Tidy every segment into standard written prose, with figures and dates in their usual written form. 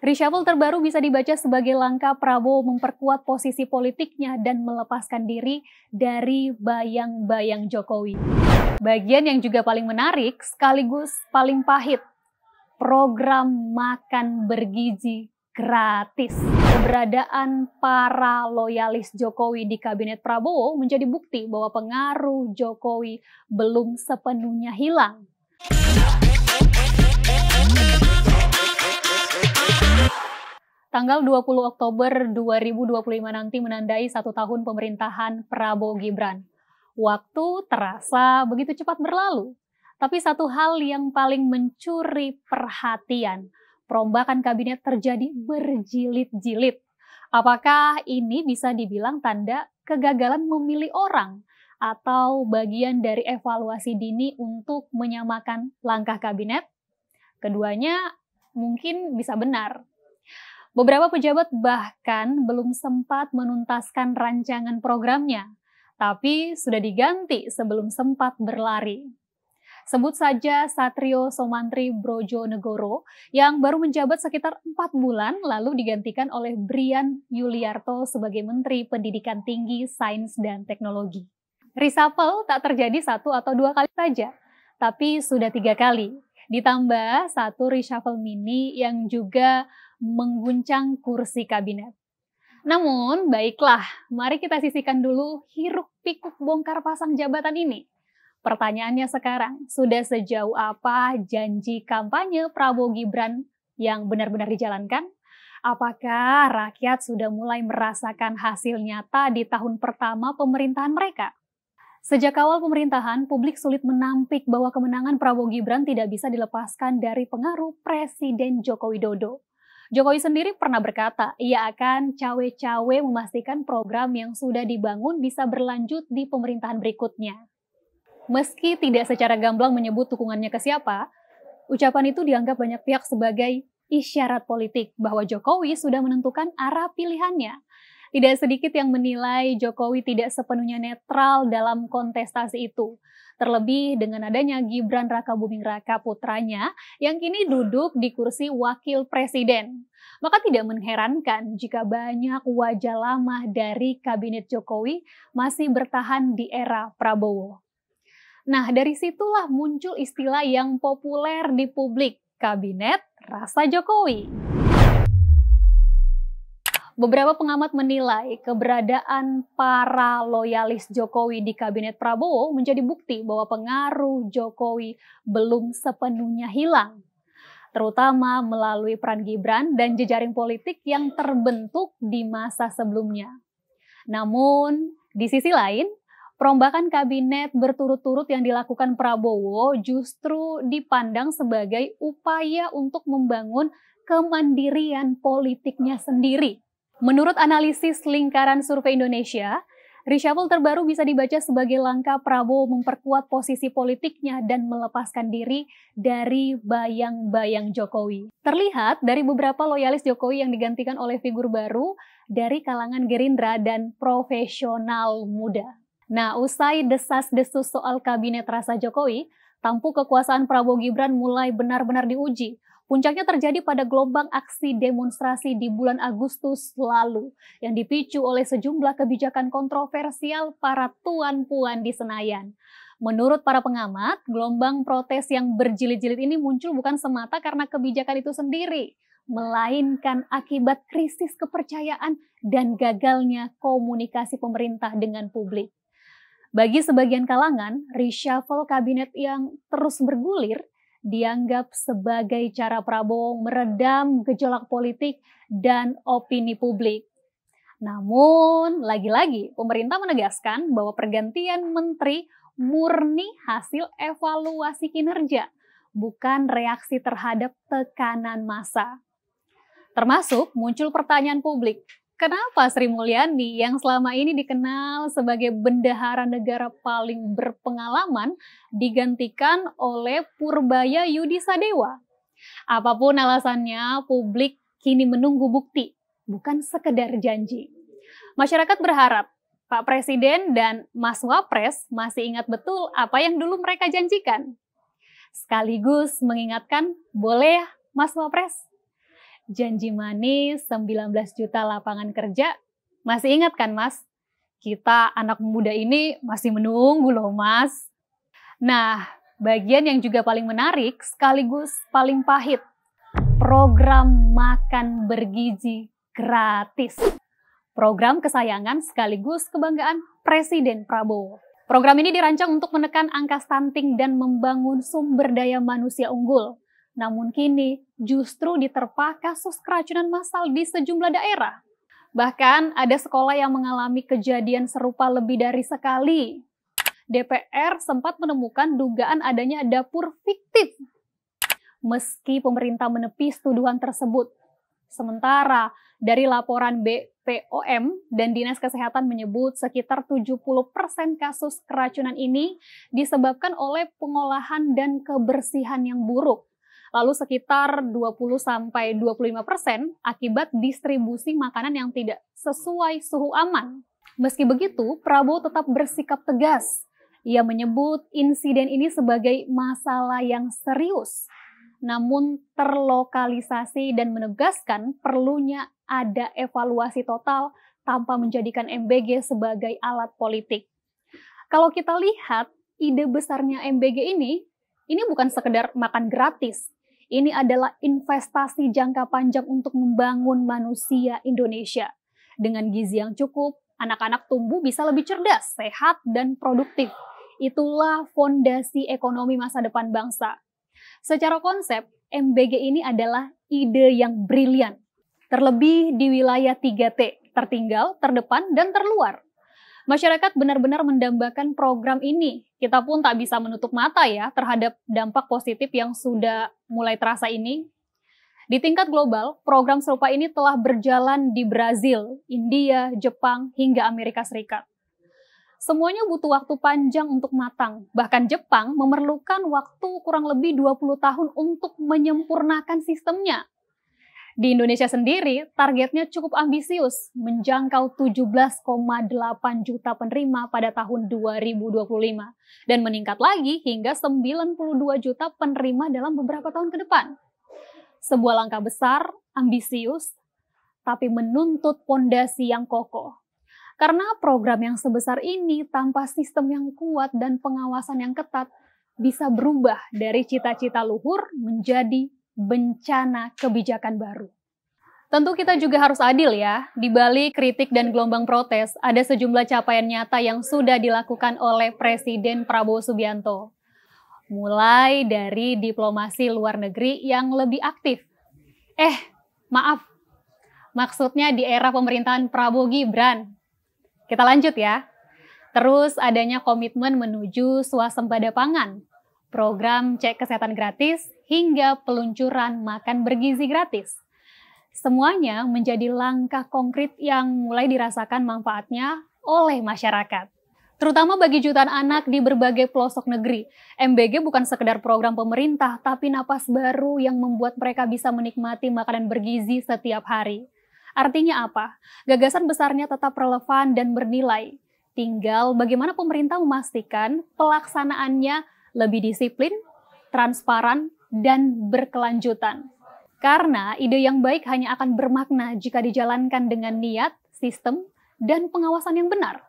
Reshuffle terbaru bisa dibaca sebagai langkah Prabowo memperkuat posisi politiknya dan melepaskan diri dari bayang-bayang Jokowi. Bagian yang juga paling menarik sekaligus paling pahit, program makan bergizi gratis. Keberadaan para loyalis Jokowi di kabinet Prabowo menjadi bukti bahwa pengaruh Jokowi belum sepenuhnya hilang. Tanggal 20 Oktober 2025 nanti menandai 1 tahun pemerintahan Prabowo Gibran. Waktu terasa begitu cepat berlalu. Tapi satu hal yang paling mencuri perhatian, perombakan kabinet terjadi berjilid-jilid. Apakah ini bisa dibilang tanda kegagalan memilih orang atau bagian dari evaluasi dini untuk menyamakan langkah kabinet? Keduanya mungkin bisa benar. Beberapa pejabat bahkan belum sempat menuntaskan rancangan programnya, tapi sudah diganti sebelum sempat berlari. Sebut saja Satrio Somantri Brojonegoro yang baru menjabat sekitar 4 bulan lalu digantikan oleh Brian Yuliarto sebagai Menteri Pendidikan Tinggi, Sains, dan Teknologi. Reshuffle tak terjadi 1 atau 2 kali saja, tapi sudah 3 kali. Ditambah 1 reshuffle mini yang juga mengguncang kursi kabinet. Namun, baiklah, mari kita sisihkan dulu hiruk-pikuk bongkar pasang jabatan ini. Pertanyaannya sekarang, sudah sejauh apa janji kampanye Prabowo Gibran yang benar-benar dijalankan? Apakah rakyat sudah mulai merasakan hasil nyata di tahun pertama pemerintahan mereka? Sejak awal pemerintahan, publik sulit menampik bahwa kemenangan Prabowo Gibran tidak bisa dilepaskan dari pengaruh Presiden Joko Widodo. Jokowi sendiri pernah berkata, ia akan cawe-cawe memastikan program yang sudah dibangun bisa berlanjut di pemerintahan berikutnya. Meski tidak secara gamblang menyebut dukungannya ke siapa, ucapan itu dianggap banyak pihak sebagai isyarat politik bahwa Jokowi sudah menentukan arah pilihannya. Tidak sedikit yang menilai Jokowi tidak sepenuhnya netral dalam kontestasi itu. Terlebih dengan adanya Gibran Rakabuming Raka putranya yang kini duduk di kursi wakil presiden. Maka tidak mengherankan jika banyak wajah lama dari kabinet Jokowi masih bertahan di era Prabowo. Nah, dari situlah muncul istilah yang populer di publik, kabinet rasa Jokowi. Beberapa pengamat menilai keberadaan para loyalis Jokowi di kabinet Prabowo menjadi bukti bahwa pengaruh Jokowi belum sepenuhnya hilang, terutama melalui peran Gibran dan jejaring politik yang terbentuk di masa sebelumnya. Namun, di sisi lain, perombakan kabinet berturut-turut yang dilakukan Prabowo justru dipandang sebagai upaya untuk membangun kemandirian politiknya sendiri. Menurut analisis Lingkaran Survei Indonesia, reshuffle terbaru bisa dibaca sebagai langkah Prabowo memperkuat posisi politiknya dan melepaskan diri dari bayang-bayang Jokowi. Terlihat dari beberapa loyalis Jokowi yang digantikan oleh figur baru dari kalangan Gerindra dan profesional muda. Nah, usai desas-desus soal kabinet rasa Jokowi, tampuk kekuasaan Prabowo Gibran mulai benar-benar diuji. Puncaknya terjadi pada gelombang aksi demonstrasi di bulan Agustus lalu yang dipicu oleh sejumlah kebijakan kontroversial para tuan-puan di Senayan. Menurut para pengamat, gelombang protes yang berjilid-jilid ini muncul bukan semata karena kebijakan itu sendiri, melainkan akibat krisis kepercayaan dan gagalnya komunikasi pemerintah dengan publik. Bagi sebagian kalangan, reshuffle kabinet yang terus bergulir dianggap sebagai cara Prabowo meredam gejolak politik dan opini publik. Namun, lagi-lagi pemerintah menegaskan bahwa pergantian menteri murni hasil evaluasi kinerja, bukan reaksi terhadap tekanan massa. Termasuk muncul pertanyaan publik, kenapa Sri Mulyani yang selama ini dikenal sebagai bendahara negara paling berpengalaman digantikan oleh Purbaya Yudi Sadewa? Apapun alasannya, publik kini menunggu bukti, bukan sekedar janji. Masyarakat berharap Pak Presiden dan Mas Wapres masih ingat betul apa yang dulu mereka janjikan. Sekaligus mengingatkan, boleh ya Mas Wapres? Janji manis 19 juta lapangan kerja. Masih ingat kan Mas? Kita anak muda ini masih menunggu loh Mas. Nah, bagian yang juga paling menarik sekaligus paling pahit. Program makan bergizi gratis. Program kesayangan sekaligus kebanggaan Presiden Prabowo. Program ini dirancang untuk menekan angka stunting dan membangun sumber daya manusia unggul. Namun kini justru diterpa kasus keracunan massal di sejumlah daerah. Bahkan ada sekolah yang mengalami kejadian serupa lebih dari sekali. DPR sempat menemukan dugaan adanya dapur fiktif. Meski pemerintah menepis tuduhan tersebut. Sementara dari laporan BPOM dan Dinas Kesehatan menyebut sekitar 70% kasus keracunan ini disebabkan oleh pengolahan dan kebersihan yang buruk. Lalu sekitar 20-25% akibat distribusi makanan yang tidak sesuai suhu aman. Meski begitu, Prabowo tetap bersikap tegas. Ia menyebut insiden ini sebagai masalah yang serius, namun terlokalisasi dan menegaskan perlunya ada evaluasi total tanpa menjadikan MBG sebagai alat politik. Kalau kita lihat, ide besarnya MBG ini bukan sekedar makan gratis. Ini adalah investasi jangka panjang untuk membangun manusia Indonesia. Dengan gizi yang cukup, anak-anak tumbuh bisa lebih cerdas, sehat, dan produktif. Itulah fondasi ekonomi masa depan bangsa. Secara konsep, MBG ini adalah ide yang brilian. Terlebih di wilayah 3T, tertinggal, terdepan, dan terluar. Masyarakat benar-benar mendambakan program ini. Kita pun tak bisa menutup mata ya terhadap dampak positif yang sudah mulai terasa ini. Di tingkat global, program serupa ini telah berjalan di Brazil, India, Jepang, hingga Amerika Serikat. Semuanya butuh waktu panjang untuk matang. Bahkan Jepang memerlukan waktu kurang lebih 20 tahun untuk menyempurnakan sistemnya. Di Indonesia sendiri, targetnya cukup ambisius, menjangkau 17,8 juta penerima pada tahun 2025, dan meningkat lagi hingga 92 juta penerima dalam beberapa tahun ke depan. Sebuah langkah besar, ambisius, tapi menuntut fondasi yang kokoh. Karena program yang sebesar ini tanpa sistem yang kuat dan pengawasan yang ketat bisa berubah dari cita-cita luhur menjadi bencana kebijakan baru. Tentu kita juga harus adil ya, di balik kritik dan gelombang protes, ada sejumlah capaian nyata yang sudah dilakukan oleh Presiden Prabowo Subianto. Mulai dari diplomasi luar negeri yang lebih aktif. Maksudnya di era pemerintahan Prabowo Gibran. Kita lanjut ya. Terus adanya komitmen menuju swasembada pangan, program cek kesehatan gratis, hingga peluncuran makan bergizi gratis. Semuanya menjadi langkah konkret yang mulai dirasakan manfaatnya oleh masyarakat. Terutama bagi jutaan anak di berbagai pelosok negeri. MBG bukan sekedar program pemerintah, tapi napas baru yang membuat mereka bisa menikmati makanan bergizi setiap hari. Artinya apa? Gagasan besarnya tetap relevan dan bernilai. Tinggal bagaimana pemerintah memastikan pelaksanaannya lebih disiplin, transparan, dan berkelanjutan. Karena ide yang baik hanya akan bermakna jika dijalankan dengan niat, sistem, dan pengawasan yang benar.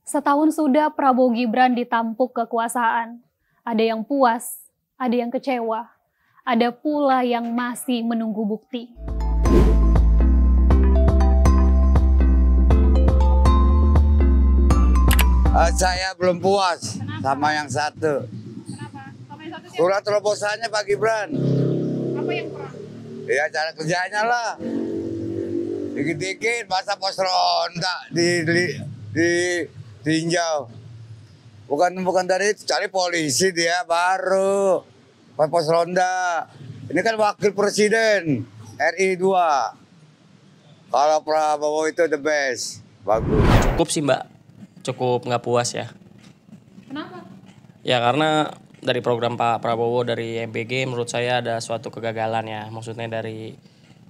Setahun sudah Prabowo Gibran ditampuk kekuasaan. Ada yang puas, ada yang kecewa, ada pula yang masih menunggu bukti. Saya belum puas. Kenapa? Sama yang satu. Kenapa? Sama yang satu Kurang terobosannya Pak Gibran. Apa yang kurang? Ya cara kerjanya lah. Dikit-dikit masa pos ronda ditinjau. Bukan dari itu, cari polisi dia baru. Pos ronda. Ini kan wakil presiden RI 2. Kalau Prabowo itu the best. Bagus. Cukup sih Mbak. Cukup nggak puas ya. Kenapa? Ya karena dari program Pak Prabowo dari MBG menurut saya ada suatu kegagalan ya. Maksudnya dari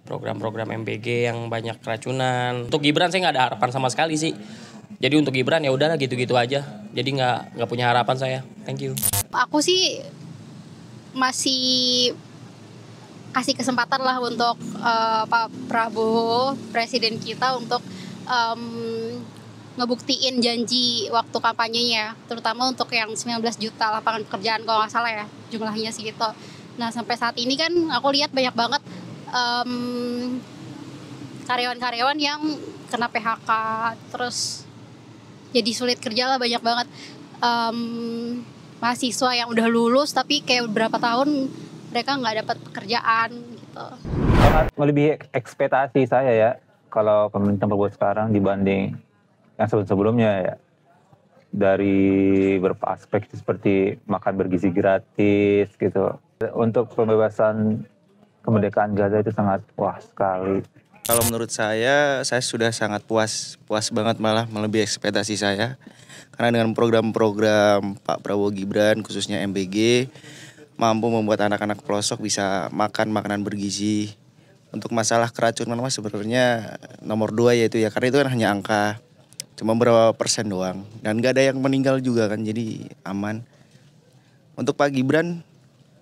program-program MBG yang banyak keracunan. Untuk Gibran saya nggak ada harapan sama sekali sih. Jadi untuk Gibran ya udahlah gitu-gitu aja. Jadi nggak punya harapan saya. Thank you. Aku sih masih kasih kesempatan lah untuk Pak Prabowo, presiden kita, untuk ngebuktiin janji waktu kampanyenya, terutama untuk yang 19 juta lapangan pekerjaan kalau nggak salah ya jumlahnya segitu. Nah sampai saat ini kan aku lihat banyak banget karyawan-karyawan yang kena PHK, terus jadi sulit kerja lah, banyak banget mahasiswa yang udah lulus tapi kayak beberapa tahun mereka nggak dapat pekerjaan gitu. Sangat melebihi ekspektasi saya ya kalau pemerintah Prabowo sekarang dibanding yang sebelum-sebelumnya ya. Dari beberapa aspek seperti makan bergizi gratis gitu. Untuk pembebasan kemerdekaan Gaza itu sangat puas sekali. Kalau menurut saya sudah sangat puas banget, malah melebihi ekspektasi saya. Karena dengan program-program Pak Prabowo Gibran, khususnya MBG, mampu membuat anak-anak pelosok bisa makan makanan bergizi. Untuk masalah keracunan mas sebenarnya nomor 2 yaitu ya, karena itu kan hanya angka. Cuma berapa persen doang. Dan gak ada yang meninggal juga kan, jadi aman. Untuk Pak Gibran,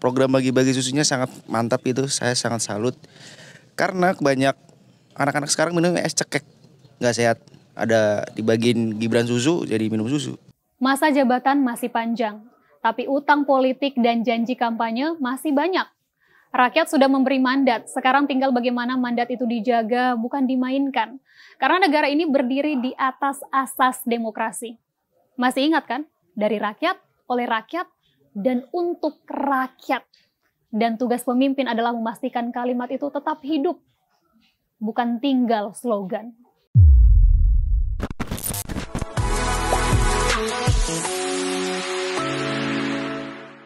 program bagi-bagi susunya sangat mantap itu. Saya sangat salut. Karena banyak anak-anak sekarang minum es cekek. Gak sehat. Ada dibagiin Gibran susu, jadi minum susu. Masa jabatan masih panjang, tapi utang politik dan janji kampanye masih banyak. Rakyat sudah memberi mandat, sekarang tinggal bagaimana mandat itu dijaga, bukan dimainkan. Karena negara ini berdiri di atas asas demokrasi. Masih ingat kan? Dari rakyat, oleh rakyat, dan untuk rakyat. Dan tugas pemimpin adalah memastikan kalimat itu tetap hidup, bukan tinggal slogan.